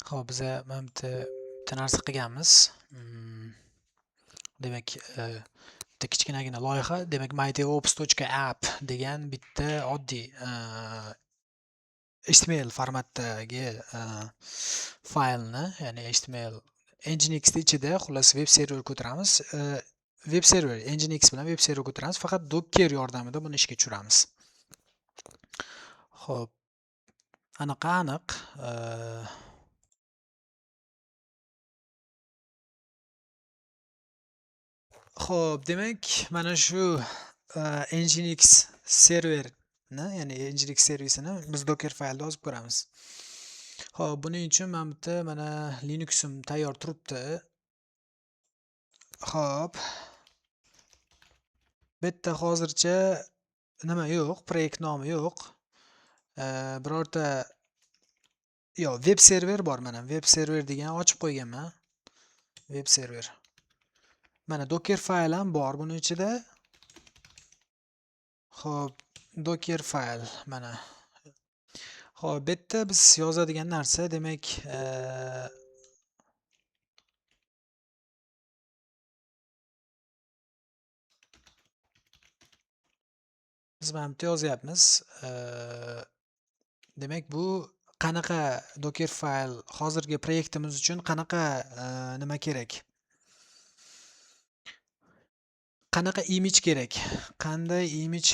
Xo'p, biza mana bitta narsa qilganmiz. Demak, bitta kichkinagina loyiha. Demak, mydevops.app degan bitta oddiy HTML formatdagi faylni, ya'ni HTML Nginx ichida xullas web server ko'taramiz. Web server Nginx bilan web server ko'taramiz. Faqat Docker yordamida buni ishga tushiramiz. Xo'p, aniq. Xo'p, demak, mana shu Nginx serverni, ya'ni Nginx servisini biz Docker faylda yozib ko'ramiz. Xo'p, buning uchun men bitta mana Linuxim tayyor turibdi. Xo'p. Bu yerda hozircha nima yo'q, proyekt nomi yo'q. Birorta web server bor mana. Web server degan ochib qo'yganman. Web server. Mana Docker fayl ham bor buning ichida. Xo'p, Docker fayl mana. Xo'p, bu yerda biz yozadigan narsa, demak, biz mana bitta yozyapmiz. Demak, bu qanaqa Docker fayl hozirgi proyektimiz uchun qanaqa nima kerak? Qanaqa image kerak? Qanday image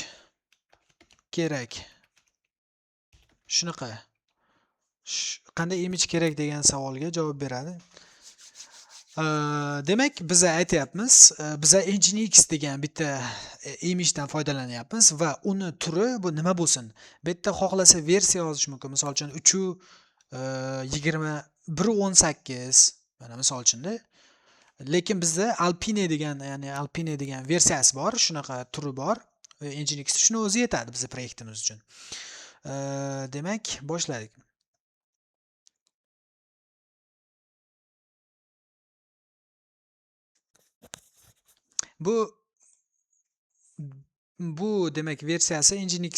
kerak? Shunaqa. Qanday image kerak degan savolga javob beradi. Demak, biz aytyapmiz, biz Nginx degan bitta imagedan foydalanyapmiz va uni turi bu nima bo'lsin? Bu yerda xohlasa versiya yozish mumkin. Misol uchun 3.20 mana misol uchunda. Lekin bizda Alpine degan, ya'ni Alpine degan versiyasi bor, shunaqa turi bor. Nginx shuni o'zi yetadi bizning proyektimiz uchun. Demak, boshladik. Bu demak versiyasi Nginx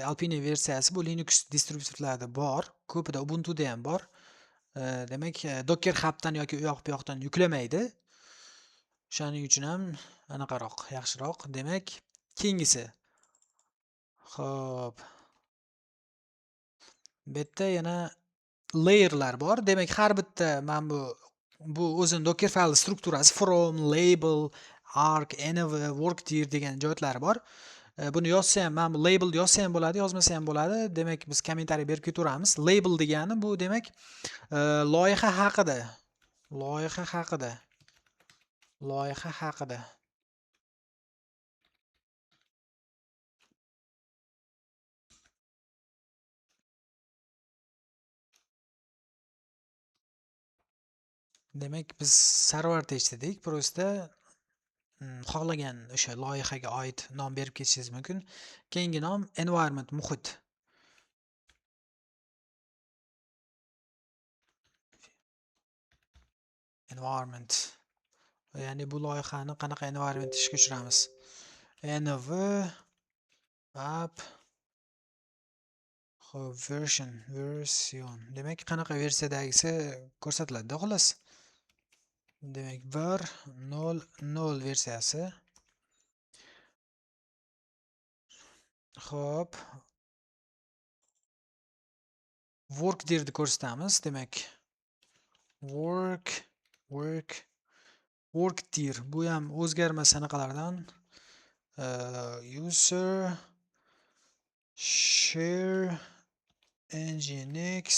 Alpine versiyasi bu Linux distributivlarida bor, ko'pida Ubuntuda ham bor. Demak, Docker Hub'dan yoki u yoq bu yoqdan yuklamaydi. Shuning uchun ham anaqaroq, yaxshiroq. Demak, keyingisi. Xo'p. Bu yerda yana layerlar bor. Demak, har bitta mana bu o'zining Docker fayl strukturasi from, label, arc, env, workdir degan joylari bor. Buni yozsa ham, mana bu label yozsa ham bo'ladi, yozmasa ham bo'ladi. Demak, biz kommentariy berib ketaveramiz. Label degani bu demak, loyiha haqida. Loyiha haqida. Demak, biz server tekshidik. Просто xohlagan o'sha loyihaga oid nom berib ketishingiz mumkin. Keyingi nom environment, muhit. Environment. Ya'ni bu loyihani qanaqa environment ishga tushiramiz? Env app version. Demak, qanaqa versiyadagisi ko'rsatiladi, xolos. Demak, 1.0.0 versiyasi. Xo'p. Workdirni ko'rsatamiz. Demak, workdir. Bu ham o'zgarmas anaqalardan. User share Nginx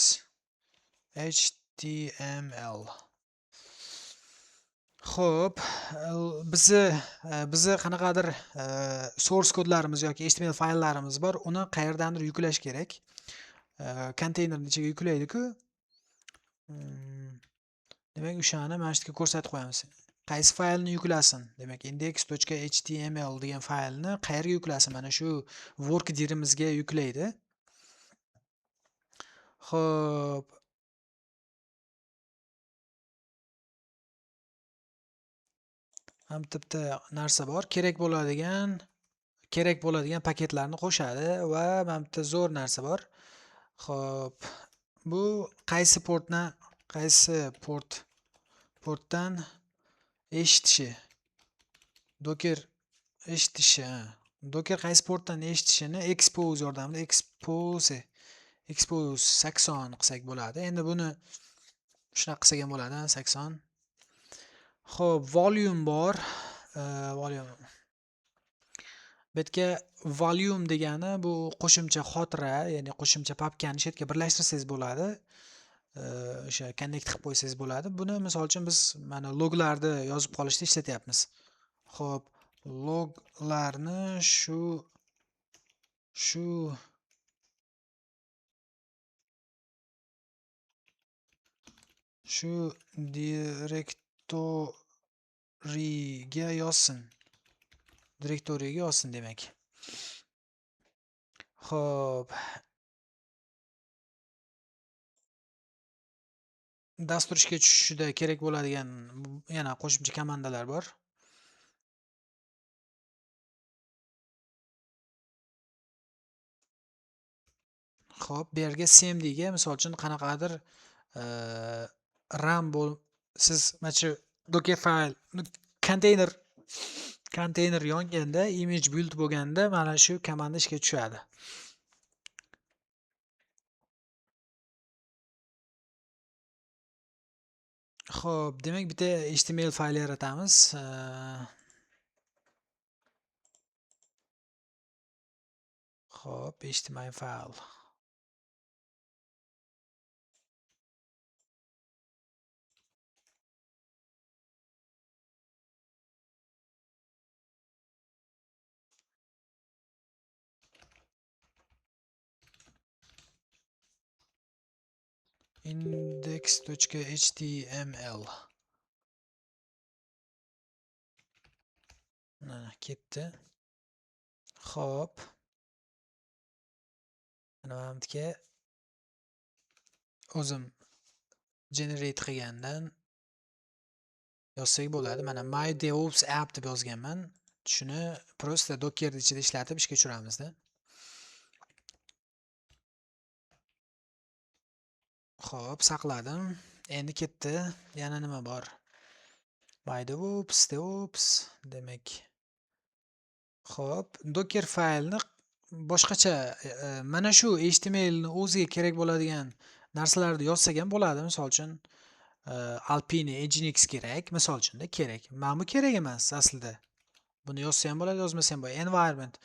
HTML. Xo'p, bizi qanaqadir source kodlarimiz yoki HTML fayllarimiz bor. Uni qayerdandir yuklash kerak. Konteynerning ichiga yuklaydi-ku. Demak, o'shani mana shu yerga ko'rsatib qo'yamiz. Qaysi faylni yuklasin? Demak, index.html degan faylni qayerga yuklasin? Mana shu workdirimizga yuklaydi. Xo'p. Ham bitta narsa bor. Kerak bo'ladigan paketlarni qo'shadi va mana bitta zo'r narsa bor. Xo'p. Bu qaysi portni qaysi portdan eshitishi. Docker eshitishi. Docker qaysi portdan eshitishini expose yordamida expose 80 qilsak bo'ladi. Endi buni shunaqa qilsak ham bo'ladi, 80. Xo'p, volume bor. Volume. Bu yerga volume degani bu qo'shimcha xotira, ya'ni qo'shimcha papkani shu yerga birlashtirsangiz bo'ladi. O'sha connect qilib qo'ysangiz bo'ladi. Buni misol uchun biz mana loglarni yozib qolishda ishlatyapmiz. Xo'p, loglarni shu direktoriga yozsin. Direktoriyaga yozsin demak. Xo'p. Dastur ishga tushishida kerak bo'ladigan yana qo'shimcha komandalar bor. Xo'p, bu yerga cmdga misol uchun qanaqadir RAM siz mana shu docker file konteyner yonganda, image build bo'lganda mana shu komanda ishga tushadi. Xo'p, demak bitta HTML fayl yaratamiz. Xo'p, HTML fayl. index.html. Mana ketdi. Xo'p. Mana bu yerga o'zim generate qilgandan yozsak bo'ladi. Mana my DevOps app deb yozganman. Shuni prosta Docker ichida ishlatib ishga tushiramiz-da. Xo'p, saqladim. Endi ketdi. Yana nima bor? My DevOps demak. Xo'p, Docker faylni boshqacha mana shu HTML ni o'ziga kerak bo'ladigan narsalarni yozsak ham bo'ladi. Misol uchun Alpine Nginx kerak, misol uchunda kerak. Mana bu kerak emas aslida. Buni yozsa ham bo'ladi, yozmasa ham bo'ladi. Environment.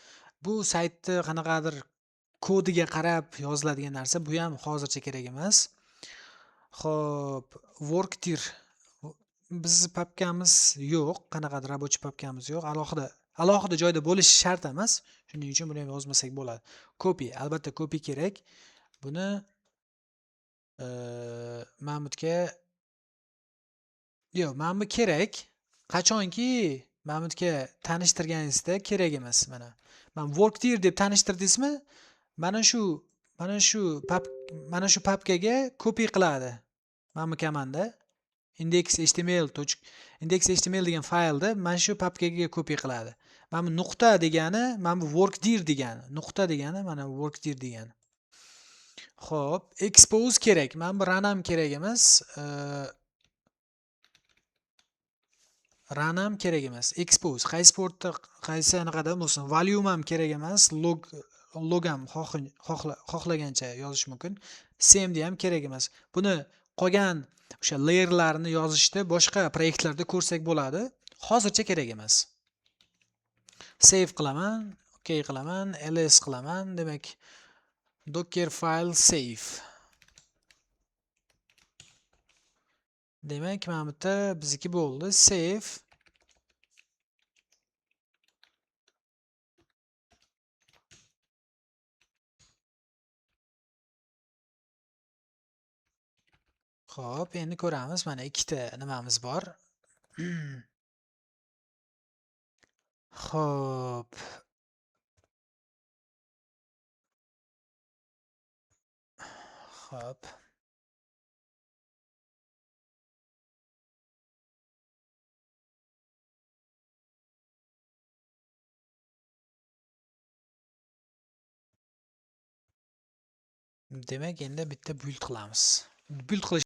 Bu saytni qanaqadir kodiga qarab yoziladigan narsa, bu ham hozircha kerak emas. Xo'p, workdir. Bizning papkamiz yo'q, qanaqadir rабочий papkamiz yo'q. Alohida joyda bo'lishi shart emas. Shuning uchun buni ham yozmasak bo'ladi. Copy, albatta copy kerak. Buni Mahmudga yo'q, mana bu kerak. Qachonki Mahmudga tanishtirganingizda kerak emas mana. Men workdir deb tanishtirdingizmi? Mana shu papkaga copy qiladi. Mana bu komanda index.html degan faylda mana shu papkaga copy qiladi. Mana bu nuqta degani, mana bu workdir degani. Nuqta degani mana workdir degani. Xo'p, expose kerak. Mana bu run ham kerak emas. Run ham kerak emas. Expose qaysi portda qaysi anaqada bo'lsin. Volume ham kerak emas. Log ham xohlagancha yozish mumkin. cmd ham kerak emas. Buni qolgan o'sha layerlarni yozishda boshqa proyektlarda ko'rsak bo'ladi. Hozircha kerak emas. Save qilaman, OK qilaman, ls qilaman. Demak, docker file save. Demak, mana bu yerda bizniki bo'ldi. Save. Xo'p, endi ko'ramiz. Mana ikkita nimamiz bor. Xo'p. Xo'p. Demak, endi bitta build qilamiz. Build qilish